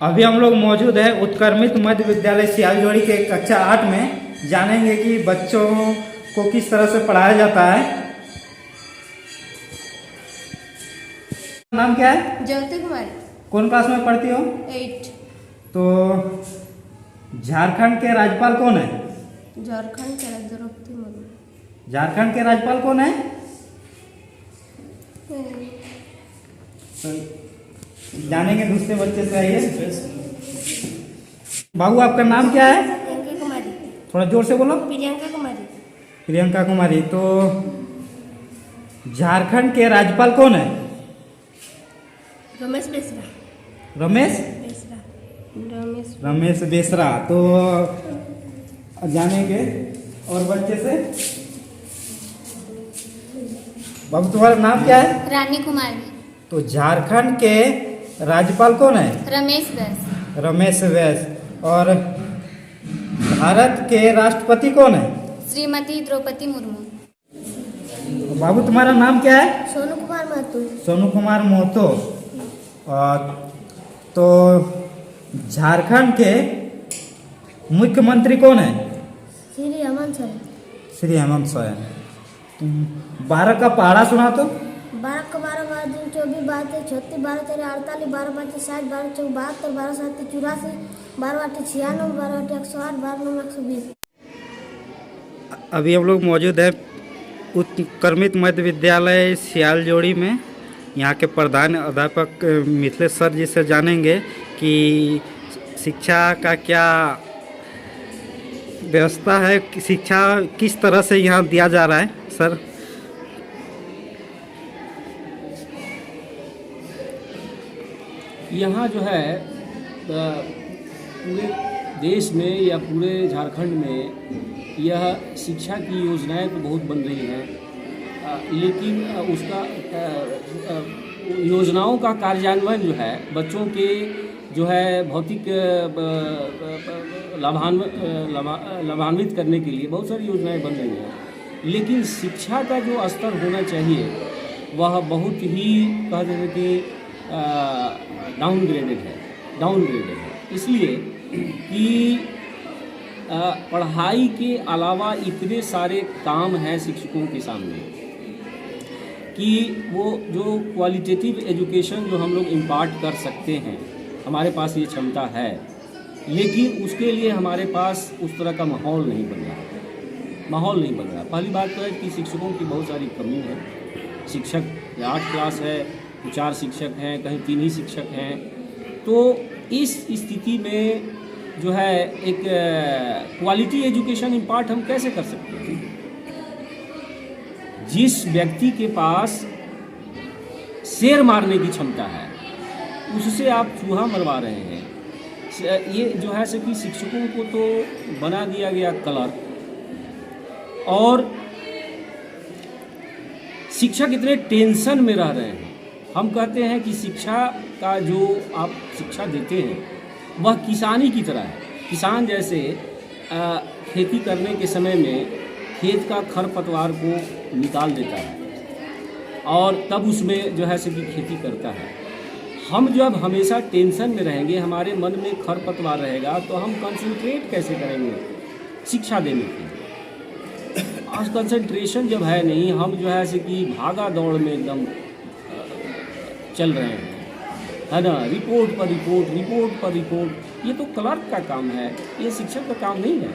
अभी हम लोग मौजूद है उत्क्रमित मध्य विद्यालय सियालजोड़ी के कक्षा 8 में। जानेंगे कि बच्चों को किस तरह से पढ़ाया जाता है। नाम क्या है? ज्योति कुमारी। कौन क्लास में पढ़ती हो? 8। तो झारखंड के राज्यपाल कौन है? झारखंड के द्रौपदी मुर्मू। झारखंड के राज्यपाल कौन है? जानेंगे दूसरे बच्चे से। आइए बाबू, आपका नाम क्या है? प्रियंका कुमारी। थोड़ा जोर से बोलो। प्रियंका कुमारी। प्रियंका कुमारी। तो झारखंड के राज्यपाल कौन है? रमेश बेसरा। रमेश रमेश बेसरा। तो जानेंगे और बच्चे से। बाबू, तुम्हारा नाम क्या है? रानी कुमारी। तो झारखंड के राज्यपाल कौन है? रमेश बैस। रमेश बैस। और भारत के राष्ट्रपति कौन है? श्रीमती द्रौपदी मुर्मू। बाबू, तुम्हारा नाम क्या है? सोनू कुमार महतो। सोनू कुमार महतो। तो झारखंड के मुख्यमंत्री कौन है? श्री हेमंत सोरेन। श्री हेमंत सोरेन। 12 का पहाड़ा सुना तो। 12 का 12 12 24 12 36 12 4 48 12 5 60 12 4 72 12 7 84 12 8 96 12 8 108 12 9 120। अभी हम लोग मौजूद है उत्क्रमित मध्य विद्यालय सियालजोड़ी में। यहाँ के प्रधान अध्यापक मिथिलेश सर जी से जानेंगे कि शिक्षा का क्या व्यवस्था है, शिक्षा किस तरह से यहाँ दिया जा रहा है। सर, यहाँ जो है पूरे देश में या पूरे झारखंड में यह शिक्षा की योजनाएं तो बहुत बन रही हैं, लेकिन उसका योजनाओं का कार्यान्वयन जो है बच्चों के जो है भौतिक लाभान्वित करने के लिए बहुत सारी योजनाएं बन रही हैं, लेकिन शिक्षा का जो स्तर होना चाहिए वह बहुत ही कहते हैं कि डाउनग्रेडेड है। इसलिए कि पढ़ाई के अलावा इतने सारे काम हैं शिक्षकों के सामने कि वो जो क्वालिटेटिव एजुकेशन जो हम लोग इम्पार्ट कर सकते हैं, हमारे पास ये क्षमता है, लेकिन उसके लिए हमारे पास उस तरह का माहौल नहीं बन रहा। पहली बात तो है कि शिक्षकों की बहुत सारी कमी है। शिक्षक 8 क्लास है, 4 शिक्षक हैं, कहीं 3 ही शिक्षक हैं। तो इस स्थिति में जो है एक क्वालिटी एजुकेशन इम्पार्ट हम कैसे कर सकते हैं? जिस व्यक्ति के पास शेर मारने की क्षमता है उससे आप चूहा मरवा रहे हैं। ये जो है से कि शिक्षकों को तो बना दिया गया क्लर्क, और शिक्षक इतने टेंशन में रह रहे हैं। हम कहते हैं कि शिक्षा का जो आप शिक्षा देते हैं वह किसानी की तरह है। किसान जैसे खेती करने के समय में खेत का खरपतवार को निकाल देता है और तब उसमें जो है से कि खेती करता है। हम जब हमेशा टेंशन में रहेंगे, हमारे मन में खरपतवार रहेगा, तो हम कंसंट्रेट कैसे करेंगे शिक्षा देने के लिए? आज कंसंट्रेशन जब है नहीं, हम जो है से कि भागा दौड़ में एकदम चल रहे हैं, है ना, रिपोर्ट पर रिपोर्ट। ये तो क्लर्क का काम है, ये शिक्षक का काम नहीं है,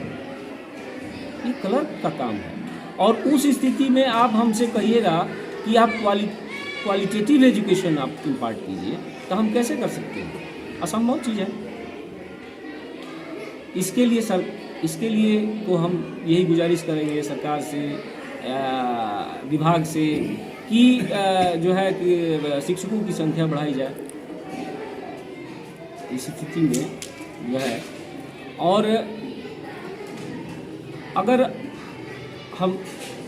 ये क्लर्क का काम है। और उस स्थिति में आप हमसे कहिएगा कि आप क्वालिटेटिव एजुकेशन आप इम्पार्ट कीजिए, तो हम कैसे कर सकते हैं? असंभव चीज़ है। इसके लिए तो हम यही गुजारिश करेंगे सरकार से, विभाग से, कि जो है कि शिक्षकों की संख्या बढ़ाई जाए इस स्थिति में जो है। और अगर हम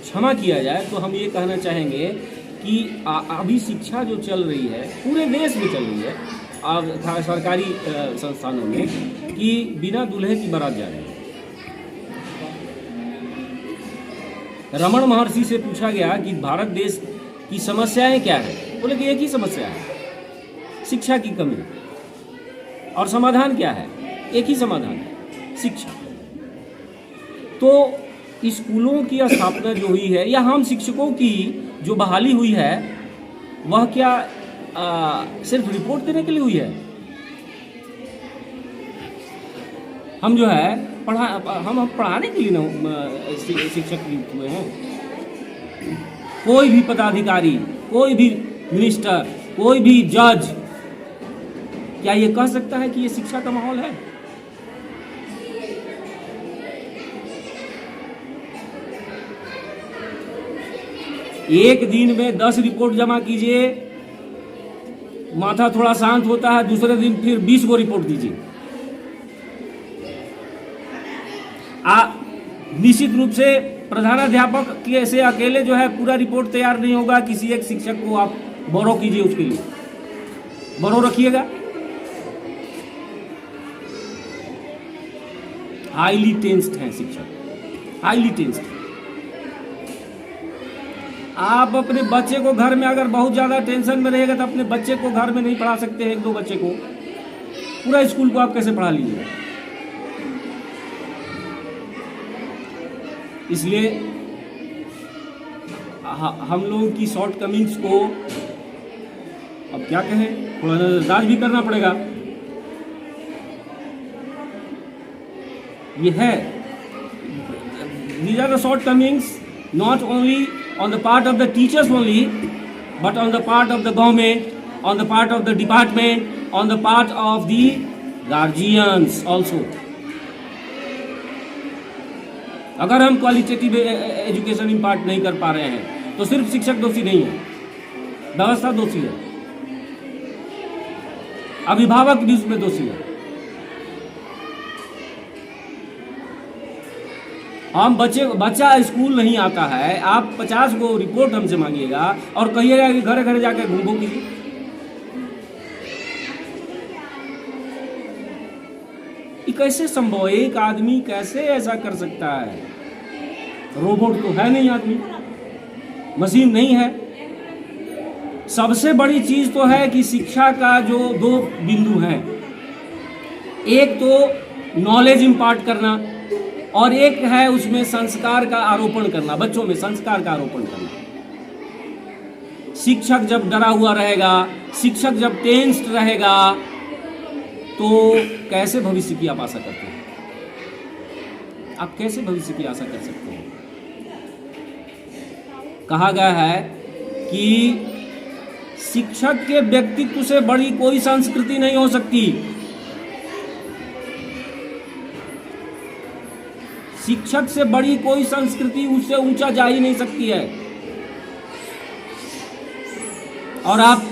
क्षमा किया जाए तो हम ये कहना चाहेंगे कि अभी शिक्षा जो चल रही है पूरे देश में चल रही है, अब सरकारी संस्थानों में, कि बिना दूल्हे की बारात जा रही है। रमन महर्षि से पूछा गया कि भारत देश की समस्याएं क्या है, बोले कि एक ही समस्या है, शिक्षा की कमी। और समाधान क्या है? एक ही समाधान है, शिक्षा। तो स्कूलों की स्थापना जो हुई है, या हम शिक्षकों की जो बहाली हुई है, वह क्या सिर्फ रिपोर्ट देने के लिए हुई है? हम जो है हम पढ़ाने के लिए ना शिक्षक नियुक्त हुए हैं। कोई भी पदाधिकारी, कोई भी मिनिस्टर, कोई भी जज क्या ये कह सकता है कि ये शिक्षा का माहौल है? एक दिन में 10 रिपोर्ट जमा कीजिए, माथा थोड़ा शांत होता है, दूसरे दिन फिर 20 को रिपोर्ट दीजिए। निश्चित रूप से प्रधानाध्यापक के से अकेले जो है पूरा रिपोर्ट तैयार नहीं होगा। किसी एक शिक्षक को आप बोरो कीजिए, उसके लिए बोरो रखिएगा। हाईली टेंस्ड हैं शिक्षक, हाईली टेंस्ड। आप अपने बच्चे को घर में अगर बहुत ज्यादा टेंशन में रहेगा तो अपने बच्चे को घर में नहीं पढ़ा सकते हैं। 1-2 बच्चे को, पूरा स्कूल को आप कैसे पढ़ा लीजिए? इसलिए हम लोगों की शॉर्ट कमिंग्स को अब क्या कहें, थोड़ा नजरअंदाज भी करना पड़ेगा। ये है, these are the shortcomings not only on the part of the teachers only, but on the part of the government, on the part of the department, on the part of the guardians also. अगर हम qualitative education impart नहीं कर पा रहे हैं तो सिर्फ शिक्षक दोषी नहीं है, व्यवस्था दोषी है, अभिभावक भी उसमें दोषी है। हम बच्चा स्कूल नहीं आता है, आप 50 को रिपोर्ट हमसे मांगिएगा और कहिएगा कि घरे घरे जाकर घूमो कीजिए। ये कैसे संभव है? एक आदमी कैसे ऐसा कर सकता है? रोबोट तो है नहीं, आदमी मशीन नहीं है। सबसे बड़ी चीज तो है कि शिक्षा का जो 2 बिंदु हैं, एक तो नॉलेज इंपार्ट करना और एक है उसमें संस्कार का आरोपण करना, बच्चों में संस्कार का आरोपण करना। शिक्षक जब डरा हुआ रहेगा, शिक्षक जब टेंस्ड रहेगा, तो कैसे भविष्य की आप आशा करते हैं? आप कैसे भविष्य की आशा कर सकते हैं? कहा गया है कि शिक्षक के व्यक्तित्व से बड़ी कोई संस्कृति नहीं हो सकती। शिक्षक से बड़ी कोई संस्कृति उससे ऊंचा जा ही नहीं सकती है। और आप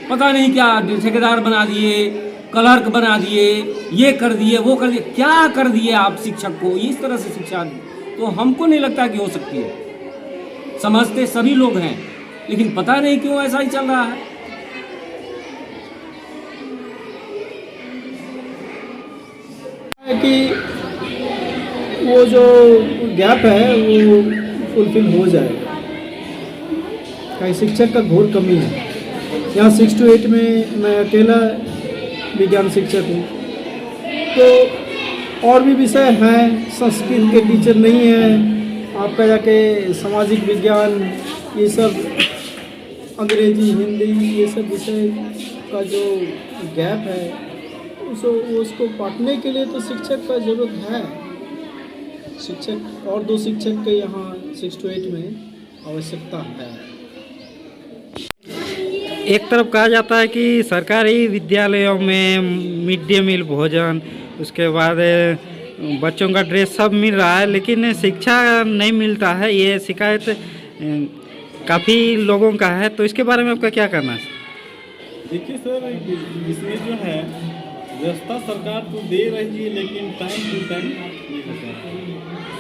पता नहीं क्या ठेकेदार बना दिए, क्लर्क बना दिए, ये कर दिए, वो कर दिए, क्या कर दिए आप शिक्षक को? इस तरह से शिक्षा तो हमको नहीं लगता कि हो सकती है। समझते सभी लोग हैं, लेकिन पता नहीं क्यों ऐसा ही चल रहा है। कि वो जो गैप है वो फुलफिल हो जाएगा। कहीं शिक्षक का घोर कमी है। यहाँ 6 to 8 में मैं अकेला विज्ञान शिक्षक हूँ, तो और भी विषय हैं, संस्कृत के टीचर नहीं हैं, आपका जाके सामाजिक विज्ञान, ये सब अंग्रेजी, हिंदी, ये सब विषय का जो गैप है उसको पाटने के लिए तो शिक्षक का ज़रूरत है। शिक्षक और 2 शिक्षक के यहाँ 6 to 8 में आवश्यकता है। एक तरफ कहा जाता है कि सरकारी विद्यालयों में मिड डे मील भोजन, उसके बाद बच्चों का ड्रेस सब मिल रहा है, लेकिन शिक्षा नहीं मिलता है। ये शिकायत काफ़ी लोगों का है, तो इसके बारे में आपका क्या कहना है? देखिए सर, इसमें जो है व्यवस्था सरकार तो दे रही है, लेकिन टाइम टू टाइम नहीं होता है।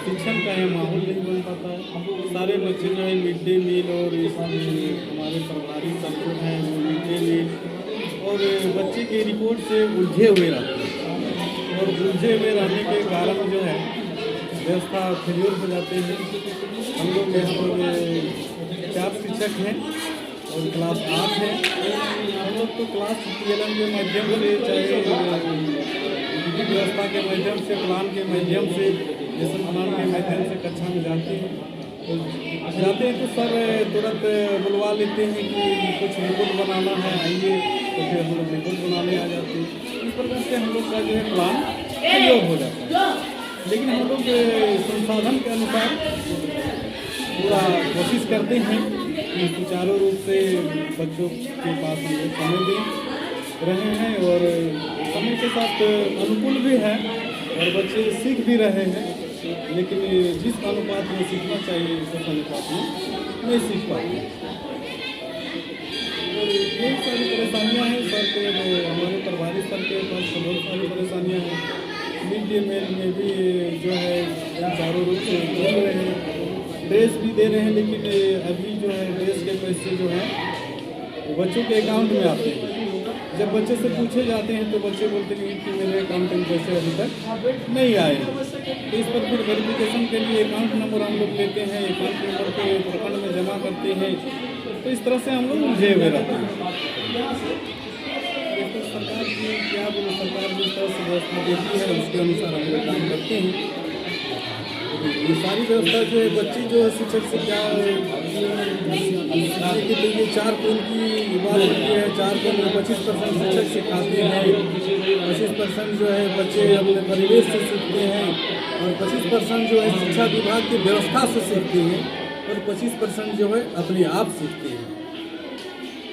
शिक्षण का यह माहौल नहीं बन पाता है। सारे बच्चे जो है मिड डे मील और हमारे सरकारी तंत्र हैं वो मिड डे मील और बच्चे के रिपोर्ट से उलझे हुए रहते हैं, और उलझे हुए रहने के कारण जो है व्यवस्था फेल्योर हो जाते हैं। हम लोग 4 शिक्षक हैं और क्लास 8 है। हम लोग तो क्लास TLM के माध्यम से, चाहे विधि व्यवस्था के माध्यम से, प्लान के माध्यम से, लेसन प्लान के माध्यम से कक्षा में जाते हैं। तो सर तुरंत बुलवा लेते हैं कि कुछ रिपोर्ट बनाना है, आइए, तो फिर हम लोग रिपोर्ट बनाने आ जाते हैं। इस प्रकार से हम लोग का जो है प्लान तैयार हो जाता है। लेकिन हम लोग संसाधन के अनुसार पूरा कोशिश करते हैं कि सुचारू रूप से बच्चों के पास हम लोग समय दे रहे हैं और समय के साथ अनुकूल भी है और बच्चे सीख भी रहे हैं। लेकिन जिस अनुपात में सीखना चाहिए उस अनुपात में नहीं सीख पाते। और ये सारी परेशानियाँ हैं सर के, हमारे प्रभारी सर के पास बहुत सारी परेशानियाँ हैं। मिड डे मील में भी जो है चारों रूप से दे रहे हैं, ड्रेस भी दे रहे हैं, लेकिन अभी जो है ड्रेस के पैसे जो हैं वो बच्चों के अकाउंट में आते हैं। जब बच्चे से पूछे जाते हैं तो बच्चे बोलते हैं कि मेरे अकाउंट में पैसे अभी तक नहीं आए। तो इस पर फिर वेरिफिकेशन के लिए अकाउंट नंबर हम लोग लेते हैं, अकाउंट नंबर को प्रखंड में जमा करते हैं। तो इस तरह से हम लोग उलझे हुए रहते हैं। तो सरकार की क्या बोले, सरकार जिस तरह से व्यवस्था देती है उसके अनुसार हम लोग काम करते हैं। ये सारी व्यवस्था जो है बच्ची जो है शिक्षक से क्या सीखने के लिए 4 कोण की बात होती है। 4 कोण में 25% शिक्षक सिखाते हैं, 25% जो है बच्चे अपने परिवेश से सीखते हैं और 25% जो है शिक्षा विभाग की व्यवस्था से सीखते हैं और 25% जो है अपने आप सीखते हैं।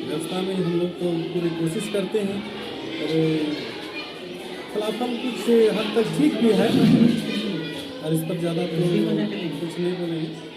व्यवस्था में हम लोग तो पूरी कोशिश करते हैं और फलाफल कुछ हद तक ठीक भी है और इस पर ज़्यादा तो कुछ नहीं बोलेंगे।